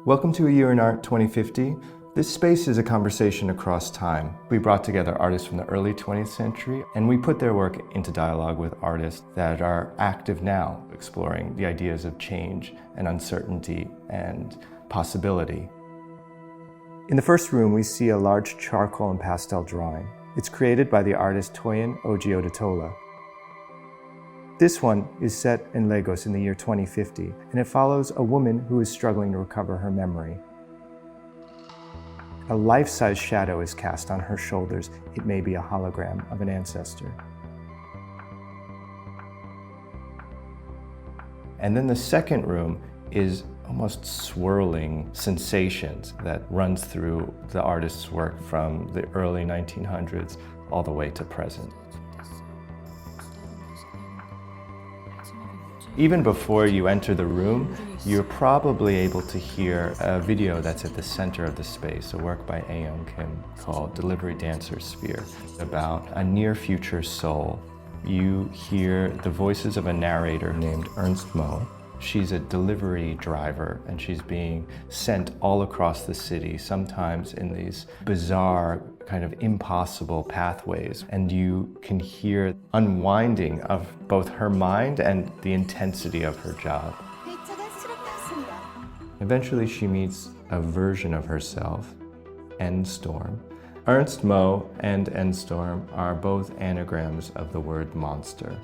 Welcome to A Year in Art 2050. This space is a conversation across time. We brought together artists from the early 20th century, and we put their work into dialogue with artists that are active now, exploring the ideas of change and uncertainty and possibility. In the first room, we see a large charcoal and pastel drawing. It's created by the artist Toyin, Ojih, Odutola. This one is set in Lagos in the year 2050, and it follows a woman who is struggling to recover her memory. A life-size shadow is cast on her shoulders. It may be a hologram of an ancestor. And then the second room is almost swirling sensations that runs through the artist's work from the early 1900s all the way to present. Even before you enter the room, you're probably able to hear a video that's at the center of the space, a work by Aon Kim called Delivery Dancer Sphere, about a near-future soul. You hear the voices of a narrator named Ernst Mo. She's a delivery driver, and she's being sent all across the city, sometimes in these bizarre, kind of impossible pathways. And you can hear unwinding of both her mind and the intensity of her job. Eventually she meets a version of herself, N-Storm. Ernst Mo and N-Storm are both anagrams of the word monster.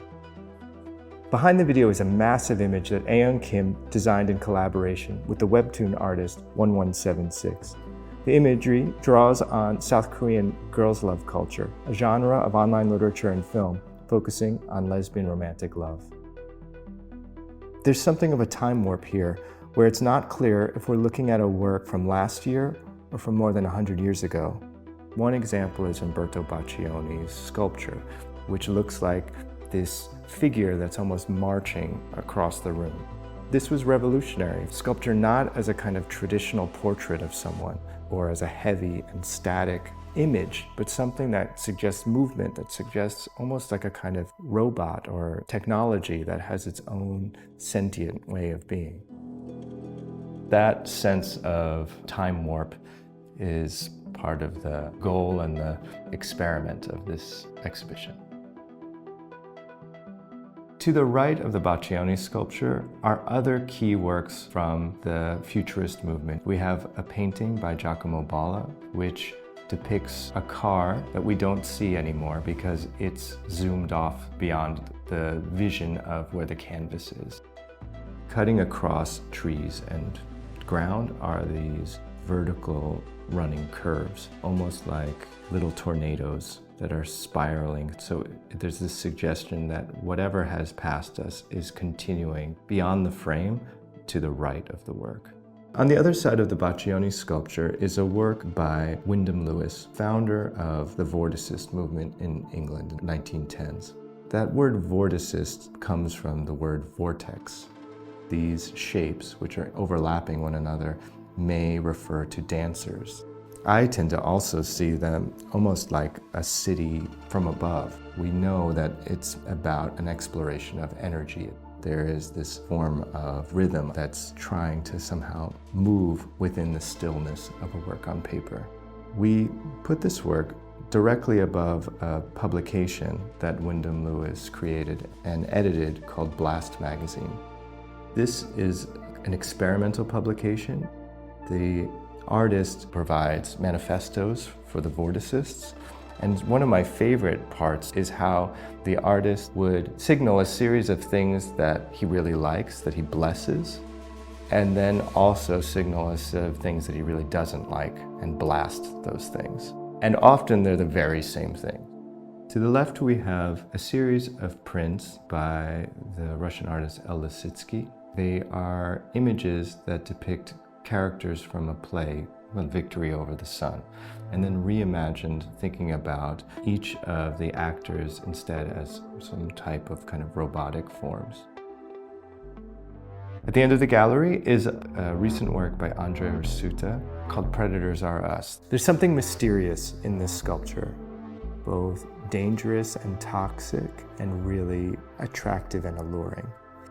Behind the video is a massive image that Ayoung Kim designed in collaboration with the webtoon artist 1176. The imagery draws on South Korean girls' love culture, a genre of online literature and film focusing on lesbian romantic love. There's something of a time warp here, where it's not clear if we're looking at a work from last year or from more than 100 years ago. One example is Umberto Boccioni's sculpture, which looks like this figure that's almost marching across the room. This was revolutionary. Sculpture not as a kind of traditional portrait of someone or as a heavy and static image, but something that suggests movement, that suggests almost like a kind of robot or technology that has its own sentient way of being. That sense of time warp is part of the goal and the experiment of this exhibition. To the right of the Boccioni sculpture are other key works from the Futurist movement. We have a painting by Jakamo Bala, which depicts a car that we don't see anymore because it's zoomed off beyond the vision of where the canvas is. Cutting across trees and ground are these vertical running curves, almost like little tornadoes that are spiraling. So there's this suggestion that whatever has passed us is continuing beyond the frame to the right of the work. On the other side of the Boccioni sculpture is a work by Windam Lewis, founder of the Vorticist movement in England in the 1910s. That word vorticist comes from the word vortex. These shapes, which are overlapping one another, may refer to dancers. I tend to also see them almost like a city from above. We know that it's about an exploration of energy. There is this form of rhythm that's trying to somehow move within the stillness of a work on paper. We put this work directly above a publication that Windam Lewis created and edited called Blast Magazine. This is an experimental publication. The artist provides manifestos for the vorticists, and one of my favorite parts is how the artist would signal a series of things that he really likes, that he blesses, and then also signal a set of things that he really doesn't like and blast those things. And often they're the very same thing. To the left we have a series of prints by the Russian artist El Lisitsky. They are images that depict characters from a play, Victory Over the Sun, and then reimagined, thinking about each of the actors instead as some type of kind of robotic forms. At the end of the gallery is a recent work by Andra Ursuţa called Predators Are Us. There's something mysterious in this sculpture, both dangerous and toxic and really attractive and alluring.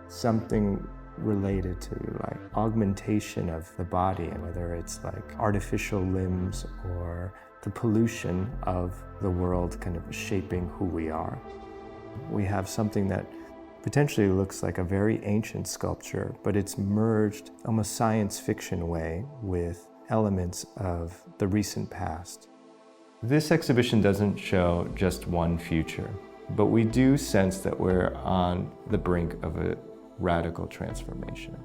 Something related to like augmentation of the body, and whether it's like artificial limbs or the pollution of the world kind of shaping who we are. We have something that potentially looks like a very ancient sculpture, but it's merged almost science fiction way with elements of the recent past. This exhibition doesn't show just one future, but we do sense that we're on the brink of a radical transformation.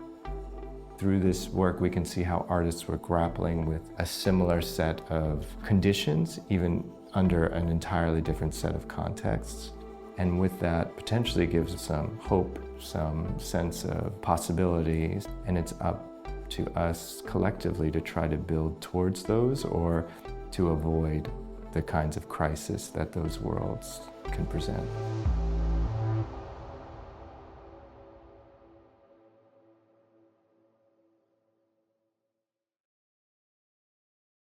Through this work, we can see how artists were grappling with a similar set of conditions, even under an entirely different set of contexts. And with that, potentially gives some hope, some sense of possibilities, and it's up to us collectively to try to build towards those or to avoid the kinds of crisis that those worlds can present.